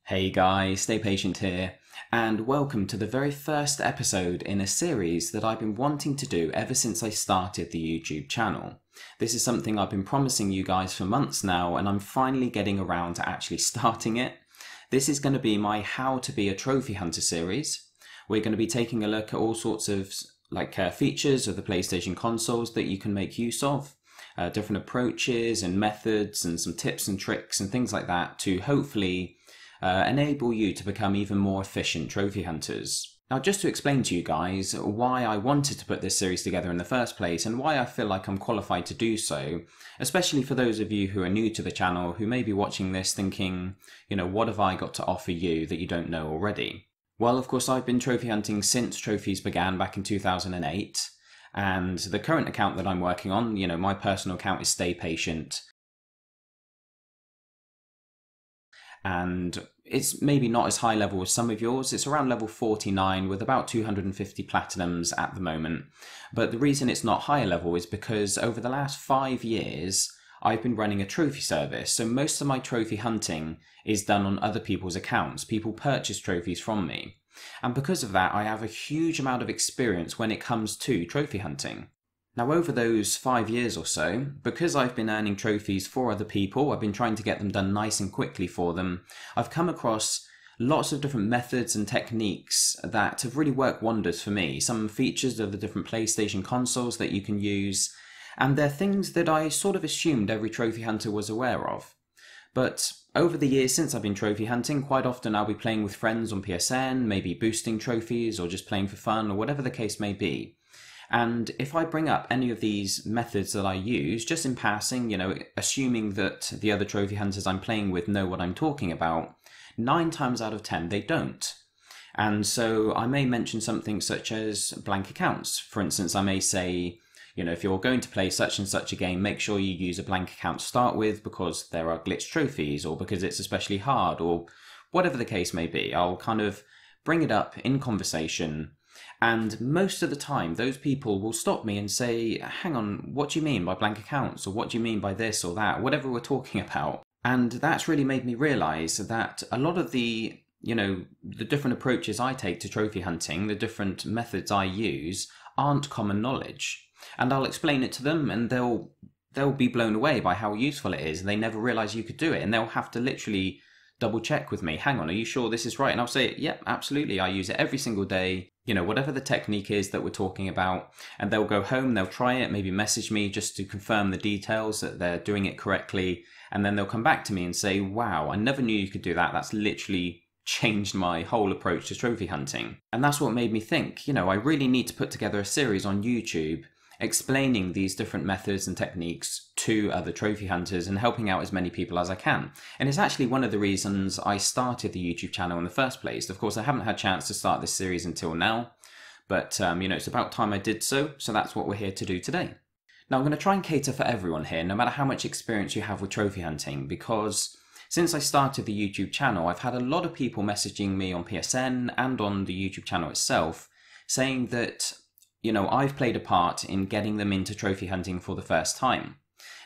Hey guys, Stay Patient here, and welcome to the very first episode in a series that I've been wanting to do ever since I started the YouTube channel. This is something I've been promising you guys for months now, and I'm finally getting around to actually starting it. This is going to be my How to Be a Trophy Hunter series. We're going to be taking a look at all sorts of features of the PlayStation consoles that you can make use of. Different approaches and methods and some tips and tricks and things like that to hopefully enable you to become even more efficient trophy hunters. Now, just to explain to you guys why I wanted to put this series together in the first place and why I feel like I'm qualified to do so, especially for those of you who are new to the channel who may be watching this thinking, what have I got to offer you that you don't know already? Well, of course, I've been trophy hunting since trophies began back in 2008. And the current account that I'm working on, my personal account is stay-pationt. And it's maybe not as high level as some of yours. It's around level 49 with about 250 platinums at the moment. But the reason it's not higher level is because over the last 5 years, I've been running a trophy service. So most of my trophy hunting is done on other people's accounts. People purchase trophies from me. And because of that, I have a huge amount of experience when it comes to trophy hunting. Now, over those 5 years or so, because I've been earning trophies for other people, I've been trying to get them done nice and quickly for them, I've come across lots of different methods and techniques that have really worked wonders for me. Some features of the different PlayStation consoles that you can use, and they're things that I sort of assumed every trophy hunter was aware of. But over the years since I've been trophy hunting, quite often I'll be playing with friends on PSN, maybe boosting trophies or just playing for fun or whatever the case may be. And if I bring up any of these methods that I use, just in passing, assuming that the other trophy hunters I'm playing with know what I'm talking about, 9 times out of 10 they don't. And so I may mention something such as blank accounts. For instance, I may say, if you're going to play such and such a game, make sure you use a blank account to start with because there are glitched trophies or because it's especially hard or whatever the case may be. I'll kind of bring it up in conversation, and most of the time those people will stop me and say, hang on, what do you mean by blank accounts? Or what do you mean by this or that? Whatever we're talking about. And that's really made me realize that a lot of the different approaches I take to trophy hunting, the different methods I use, aren't common knowledge. And I'll explain it to them and they'll be blown away by how useful it is. They never realize you could do it, and they'll have to literally double check with me. Hang on, are you sure this is right? And I'll say, yep, absolutely. I use it every single day. Whatever the technique is that we're talking about, and they'll go home, they'll try it, maybe message me just to confirm the details that they're doing it correctly. And then they'll come back to me and say, wow, I never knew you could do that. That's literally changed my whole approach to trophy hunting. And that's what made me think, I really need to put together a series on YouTube explaining these different methods and techniques to other trophy hunters and helping out as many people as I can. And it's actually one of the reasons I started the YouTube channel in the first place. Of course, I haven't had a chance to start this series until now, but it's about time I did so that's what we're here to do today. Now, I'm going to try and cater for everyone here, no matter how much experience you have with trophy hunting, because since I started the YouTube channel, I've had a lot of people messaging me on PSN and on the YouTube channel itself saying that I've played a part in getting them into trophy hunting for the first time.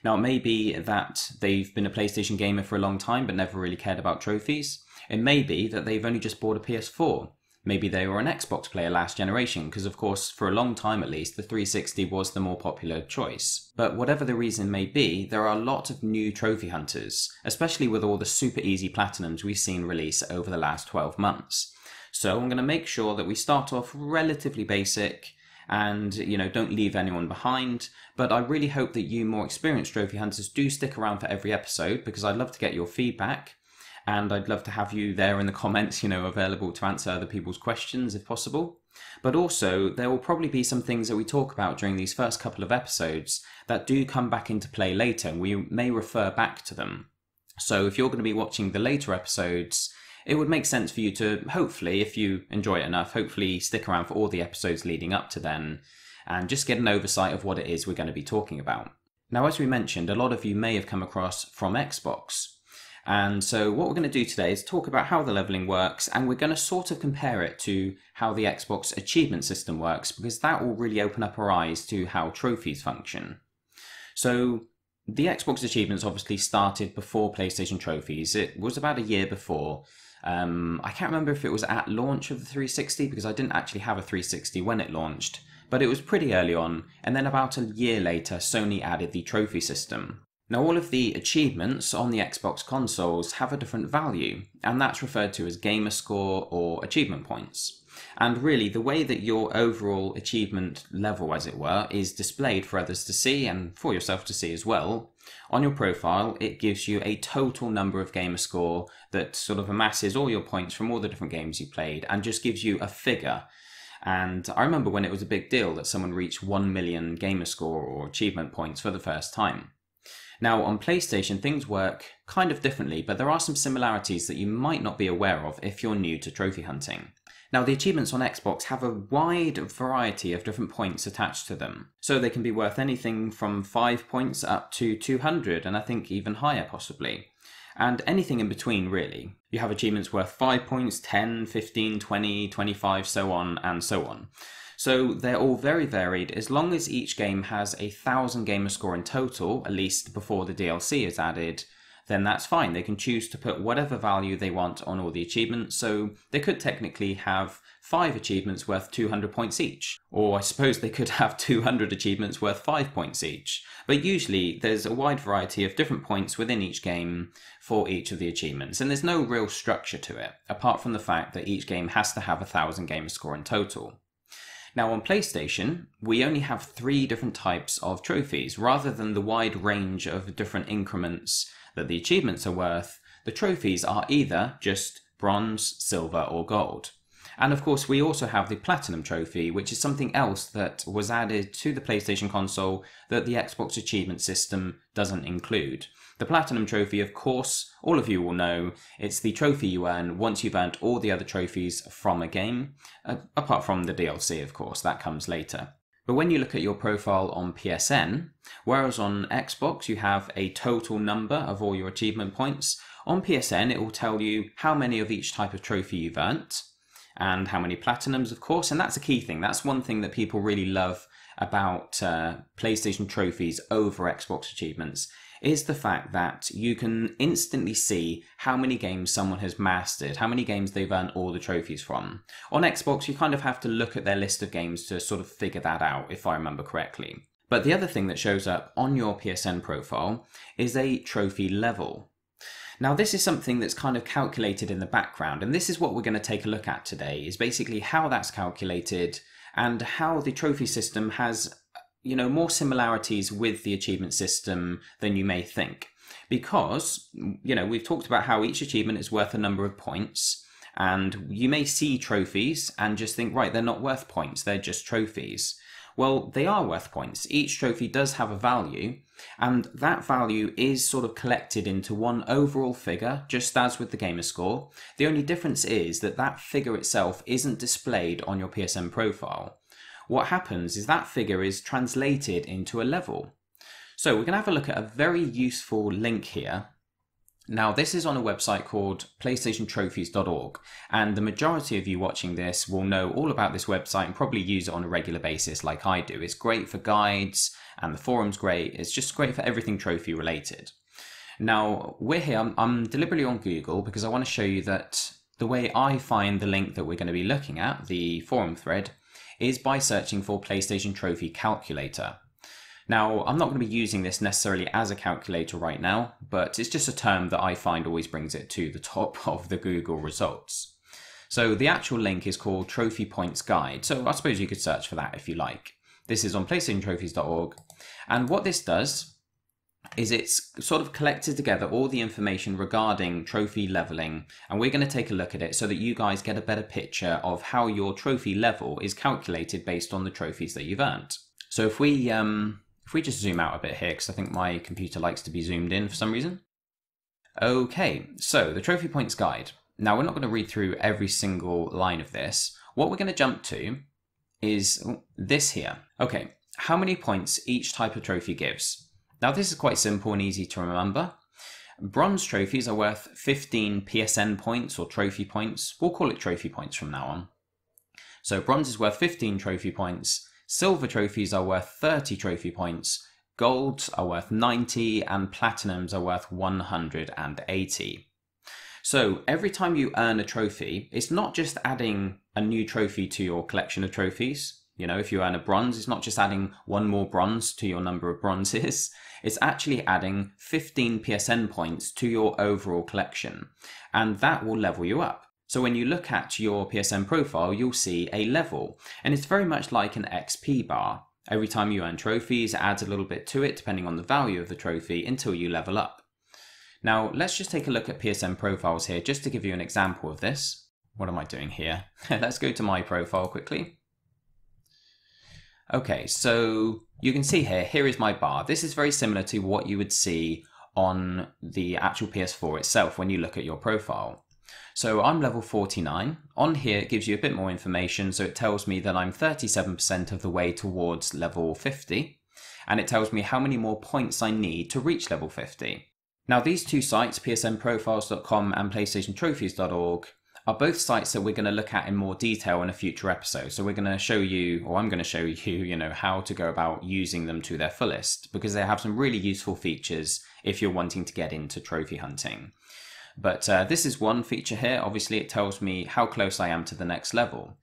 Now, it may be that they've been a PlayStation gamer for a long time but never really cared about trophies. It may be that they've only just bought a PS4. Maybe they were an Xbox player last generation, because of course, for a long time at least, the 360 was the more popular choice. But whatever the reason may be, there are a lot of new trophy hunters, especially with all the super easy platinums we've seen release over the last 12 months. So I'm going to make sure that we start off relatively basic, and don't leave anyone behind. But I really hope that you more experienced trophy hunters do stick around for every episode, because I'd love to get your feedback, and I'd love to have you there in the comments, available to answer other people's questions if possible. But also, there will probably be some things that we talk about during these first couple of episodes that do come back into play later, and we may refer back to them. So if you're going to be watching the later episodes, it would make sense for you to, hopefully, if you enjoy it enough, hopefully stick around for all the episodes leading up to then, and just get an oversight of what it is we're going to be talking about. Now, as we mentioned, a lot of you may have come across from Xbox. And so what we're going to do today is talk about how the leveling works, and we're going to sort of compare it to how the Xbox achievement system works, because that will really open up our eyes to how trophies function. So the Xbox achievements obviously started before PlayStation trophies. It was about a year before. I can't remember if it was at launch of the 360 because I didn't actually have a 360 when it launched, but it was pretty early on, and then about a year later Sony added the trophy system. Now all of the achievements on the Xbox consoles have a different value, and that's referred to as gamer score or achievement points. And really the way that your overall achievement level, as it were, is displayed for others to see and for yourself to see as well, on your profile it gives you a total number of gamer score that sort of amasses all your points from all the different games you played and just gives you a figure. And I remember when it was a big deal that someone reached 1 million gamer score or achievement points for the first time. Now on PlayStation things work kind of differently, but there are some similarities that you might not be aware of if you're new to trophy hunting. Now the achievements on Xbox have a wide variety of different points attached to them, so they can be worth anything from 5 points up to 200 and I think even higher possibly, and anything in between really. You have achievements worth 5 points, 10, 15, 20, 25, so on and so on. So they're all very varied as long as each game has 1,000 gamer score in total, at least before the DLC is added, then that's fine. They can choose to put whatever value they want on all the achievements, so they could technically have 5 achievements worth 200 points each. Or I suppose they could have 200 achievements worth 5 points each. But usually there's a wide variety of different points within each game for each of the achievements, and there's no real structure to it, apart from the fact that each game has to have 1,000 gamer score in total. Now on PlayStation, we only have 3 different types of trophies. Rather than the wide range of different increments that the achievements are worth, the trophies are either just bronze, silver or gold. And of course we also have the Platinum Trophy, which is something else that was added to the PlayStation console that the Xbox achievement system doesn't include. The Platinum Trophy, of course, all of you will know, it's the trophy you earn once you've earned all the other trophies from a game, apart from the DLC of course, that comes later. But when you look at your profile on PSN, whereas on Xbox you have a total number of all your achievement points, on PSN it will tell you how many of each type of trophy you've earned, and how many platinums of course, and that's a key thing. That's one thing that people really love about PlayStation trophies over Xbox achievements, is the fact that you can instantly see how many games someone has mastered, how many games they've earned all the trophies from. On Xbox, you kind of have to look at their list of games to sort of figure that out, if I remember correctly. But the other thing that shows up on your PSN profile is a trophy level. Now this is something that's kind of calculated in the background, and this is what we're going to take a look at today, is basically how that's calculated and how the trophy system has more similarities with the achievement system than you may think. Because, we've talked about how each achievement is worth a number of points, and you may see trophies and just think, right, they're not worth points, they're just trophies. Well, they are worth points. Each trophy does have a value, and that value is sort of collected into one overall figure, just as with the gamer score. The only difference is that that figure itself isn't displayed on your PSN profile. What happens is that figure is translated into a level. So we're going to have a look at a very useful link here. Now this is on a website called PlayStationTrophies.org, and the majority of you watching this will know all about this website and probably use it on a regular basis like I do. It's great for guides and the forum's great. It's just great for everything trophy related. Now we're here, I'm deliberately on Google because I want to show you that the way I find the link that we're going to be looking at, the forum thread, is by searching for PlayStation Trophy Calculator. Now, I'm not going to be using this necessarily as a calculator right now, but it's just a term that I find always brings it to the top of the Google results. So the actual link is called Trophy Points Guide, so I suppose you could search for that if you like. This is on PlayStationTrophies.org, and what this does is it's sort of collected together all the information regarding trophy leveling, and we're going to take a look at it so that you guys get a better picture of how your trophy level is calculated based on the trophies that you've earned. So if we just zoom out a bit here, because I think my computer likes to be zoomed in for some reason. Okay, so the Trophy Points Guide. Now we're not going to read through every single line of this. What we're going to jump to is this here. Okay, how many points each type of trophy gives. Now this is quite simple and easy to remember. Bronze trophies are worth 15 PSN points or trophy points. We'll call it trophy points from now on. So bronze is worth 15 trophy points. Silver trophies are worth 30 trophy points. Golds are worth 90 and platinums are worth 180. So every time you earn a trophy, it's not just adding a new trophy to your collection of trophies. You know, if you earn a bronze, it's not just adding one more bronze to your number of bronzes. It's actually adding 15 PSN points to your overall collection, and that will level you up. So when you look at your PSN profile, you'll see a level, and it's very much like an XP bar. Every time you earn trophies, it adds a little bit to it depending on the value of the trophy until you level up. Now, let's just take a look at PSN profiles here just to give you an example of this. What am I doing here? Let's go to my profile quickly. Okay, so you can see here is my bar. This is very similar to what you would see on the actual PS4 itself when you look at your profile. So I'm level 49. On here it gives you a bit more information, so it tells me that I'm 37% of the way towards level 50, and it tells me how many more points I need to reach level 50. Now these two sites, psnprofiles.com and playstationtrophies.org, are both sites that we're going to look at in more detail in a future episode. So we're going to show you, or I'm going to show you, how to go about using them to their fullest, because they have some really useful features if you're wanting to get into trophy hunting. But this is one feature here. Obviously it tells me how close I am to the next level.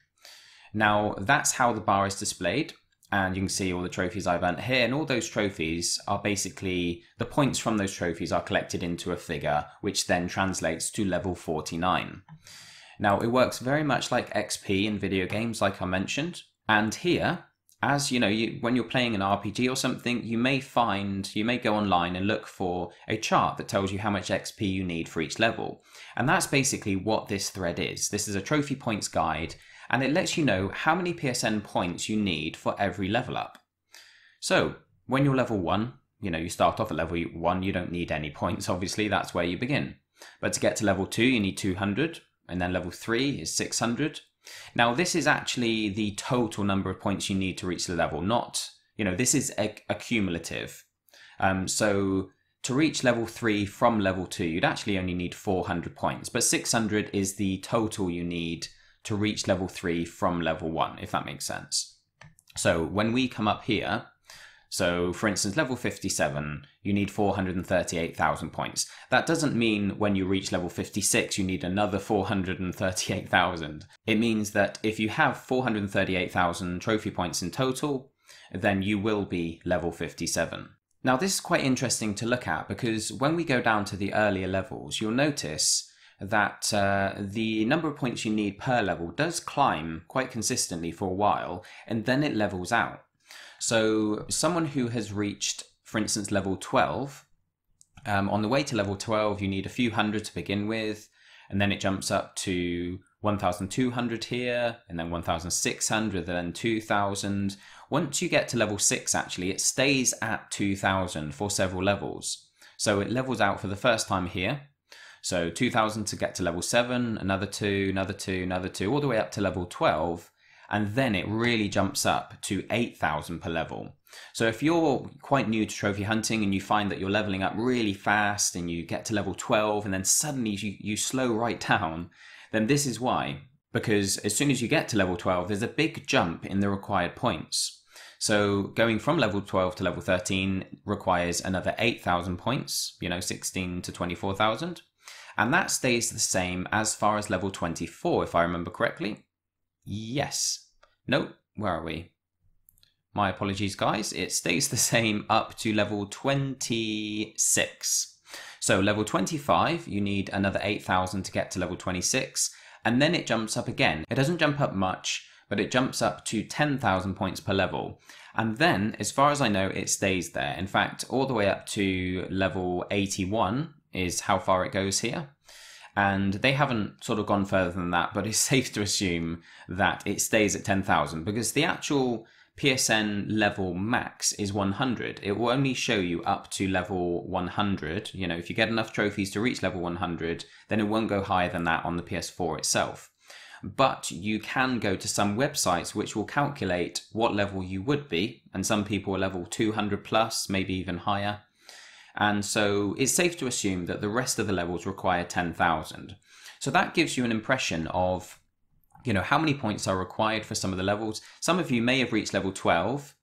Now that's how the bar is displayed. And you can see all the trophies I've earned here, and all those trophies are basically, the points from those trophies are collected into a figure, which then translates to level 49. Now it works very much like XP in video games, like I mentioned. And here, as you know, when you're playing an RPG or something, you may go online and look for a chart that tells you how much XP you need for each level. And that's basically what this thread is. This is a trophy points guide, and it lets you know how many PSN points you need for every level up. So when you're level 1, you start off at level 1, you don't need any points, obviously, that's where you begin. But to get to level 2, you need 200, and then level 3 is 600. Now this is actually the total number of points you need to reach the level, not, this is a cumulative. So to reach level 3 from level 2, you'd actually only need 400 points, but 600 is the total you need to reach level 3 from level 1, if that makes sense. So when we come up here, so for instance, level 57, you need 438,000 points. That doesn't mean when you reach level 56, you need another 438,000. It means that if you have 438,000 trophy points in total, then you will be level 57. Now this is quite interesting to look at, because when we go down to the earlier levels, you'll notice that the number of points you need per level does climb quite consistently for a while, and then it levels out. So someone who has reached, for instance, level 12, on the way to level 12 you need a few hundred to begin with, and then it jumps up to 1,200 here, and then 1,600, then 2,000. Once you get to level 6, actually, it stays at 2,000 for several levels. So it levels out for the first time here. So 2,000 to get to level 7, another 2, another 2, another 2, all the way up to level 12. And then it really jumps up to 8,000 per level. So if you're quite new to trophy hunting and you find that you're leveling up really fast and you get to level 12 and then suddenly you slow right down, then this is why. Because as soon as you get to level 12, there's a big jump in the required points. So going from level 12 to level 13 requires another 8,000 points, 16 to 24,000. And that stays the same as far as level 24, if I remember correctly. Yes. No, where are we? My apologies, guys. It stays the same up to level 26. So level 25, you need another 8,000 to get to level 26. And then it jumps up again. It doesn't jump up much, but it jumps up to 10,000 points per level. And then, as far as I know, it stays there. In fact, all the way up to level 81 is how far it goes here. And they haven't sort of gone further than that, but it's safe to assume that it stays at 10,000 because the actual PSN level max is 100. It will only show you up to level 100. If you get enough trophies to reach level 100, then it won't go higher than that on the PS4 itself. But you can go to some websites which will calculate what level you would be, and some people are level 200 plus, maybe even higher. And so it's safe to assume that the rest of the levels require 10,000. So that gives you an impression of, how many points are required for some of the levels. Some of you may have reached level 12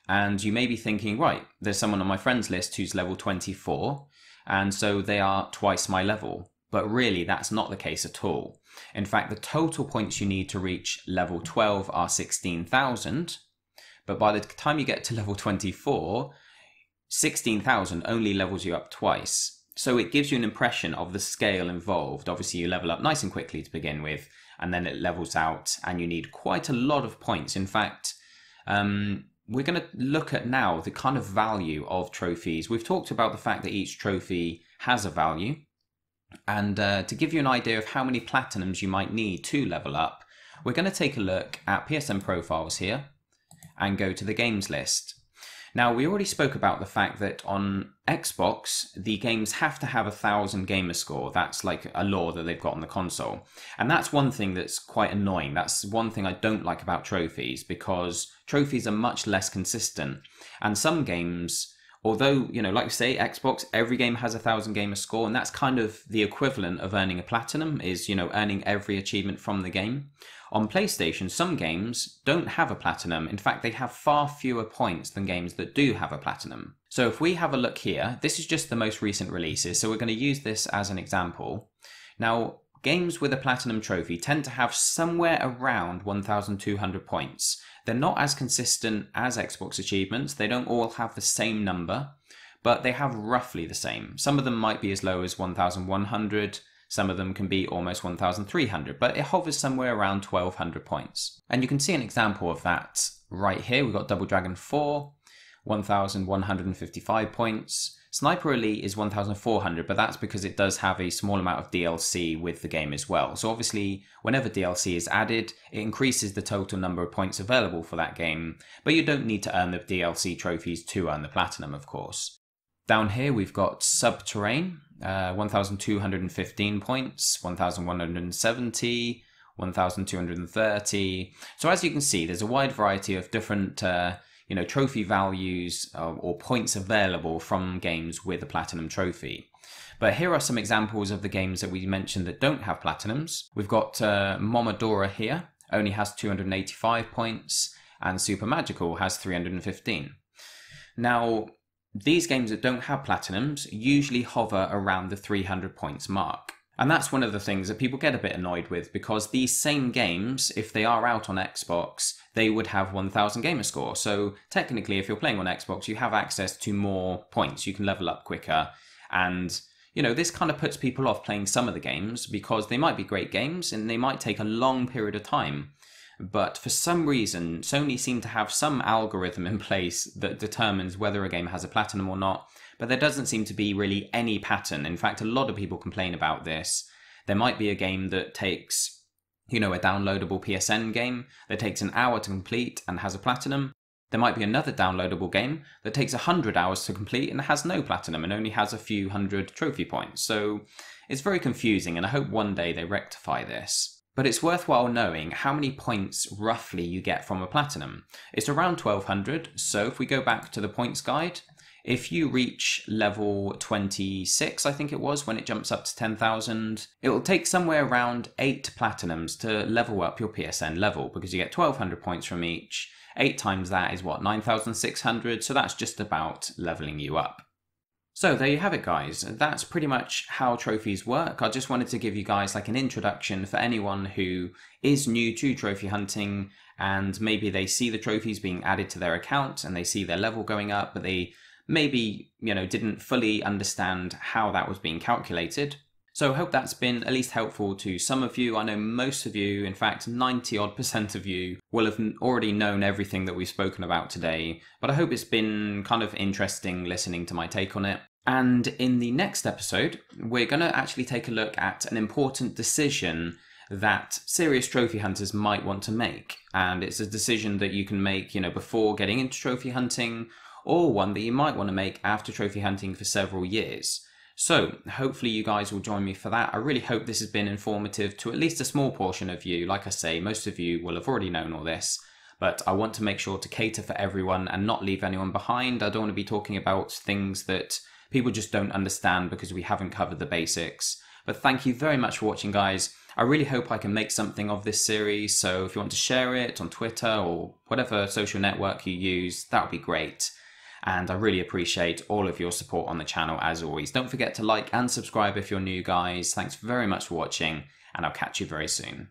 and you may be thinking, right, there's someone on my friends list who's level 24. And so they are twice my level. but really that's not the case at all. In fact, the total points you need to reach level 12 are 16,000, but by the time you get to level 24, 16,000 only levels you up twice. So it gives you an impression of the scale involved. Obviously you level up nice and quickly to begin with, and then it levels out and you need quite a lot of points. In fact, we're going to look at now the kind of value of trophies. We've talked about the fact that each trophy has a value, and to give you an idea of how many platinums you might need to level up, we're going to take a look at PSN profiles here and go to the games list. Now, we already spoke about the fact that on Xbox, the games have to have 1,000 gamer score. That's like a law that they've got on the console. And that's one thing that's quite annoying. That's one thing I don't like about trophies, because trophies are much less consistent. And some games, although, you know, like I say, Xbox, every game has 1,000 gamer score, and that's kind of the equivalent of earning a platinum, is, you know, earning every achievement from the game. On PlayStation, some games don't have a platinum. In fact, they have far fewer points than games that do have a platinum. So if we have a look here, this is just the most recent releases, so we're going to use this as an example. Now, games with a platinum trophy tend to have somewhere around 1,200 points. They're not as consistent as Xbox achievements. They don't all have the same number, but they have roughly the same. Some of them might be as low as 1,100. Some of them can be almost 1,300, but it hovers somewhere around 1,200 points. And you can see an example of that right here. We've got Double Dragon 4, 1,155 points. Sniper Elite is 1,400, but that's because it does have a small amount of DLC with the game as well. So obviously, whenever DLC is added, it increases the total number of points available for that game, but you don't need to earn the DLC trophies to earn the platinum, of course. Down here, we've got Subterrane, 1,215 points, 1,170, 1,230. So as you can see, there's a wide variety of different trophy values or points available from games with a platinum trophy. But here are some examples of the games that we mentioned that don't have platinums. We've got Momodora here, only has 285 points, and Super Magical has 315. Now, these games that don't have platinums usually hover around the 300 points mark. And that's one of the things that people get a bit annoyed with, because these same games, if they are out on Xbox, they would have 1,000 gamer score. So technically, if you're playing on Xbox, you have access to more points. You can level up quicker. And, you know, this kind of puts people off playing some of the games, because they might be great games and they might take a long period of time. But for some reason, Sony seem to have some algorithm in place that determines whether a game has a platinum or not. But there doesn't seem to be really any pattern. In fact, a lot of people complain about this. There might be a game that takes, you know, a downloadable PSN game that takes an hour to complete and has a platinum. There might be another downloadable game that takes 100 hours to complete and has no platinum and only has a few hundred trophy points. So it's very confusing, and I hope one day they rectify this. But it's worthwhile knowing how many points roughly you get from a platinum. It's around 1,200, so if we go back to the points guide, if you reach level 26, I think it was, when it jumps up to 10,000, it will take somewhere around 8 platinums to level up your PSN level, because you get 1,200 points from each. 8 times that is what, 9,600, so that's just about leveling you up. So there you have it, guys. That's pretty much how trophies work. I just wanted to give you guys like an introduction for anyone who is new to trophy hunting, and maybe they see the trophies being added to their account and they see their level going up, but they maybe, you know, didn't fully understand how that was being calculated. So I hope that's been at least helpful to some of you. I know most of you, in fact 90% of you, will have already known everything that we've spoken about today, but I hope it's been kind of interesting listening to my take on it. And in the next episode, we're going to actually take a look at an important decision that serious trophy hunters might want to make. And it's a decision that you can make, you know, before getting into trophy hunting, or one that you might want to make after trophy hunting for several years. So hopefully you guys will join me for that. I really hope this has been informative to at least a small portion of you. Like I say, most of you will have already known all this, but I want to make sure to cater for everyone and not leave anyone behind. I don't want to be talking about things that people just don't understand because we haven't covered the basics. But thank you very much for watching, guys. I really hope I can make something of this series, so if you want to share it on Twitter or whatever social network you use, that would be great. and I really appreciate all of your support on the channel as always. Don't forget to like and subscribe if you're new, guys. Thanks very much for watching, and I'll catch you very soon.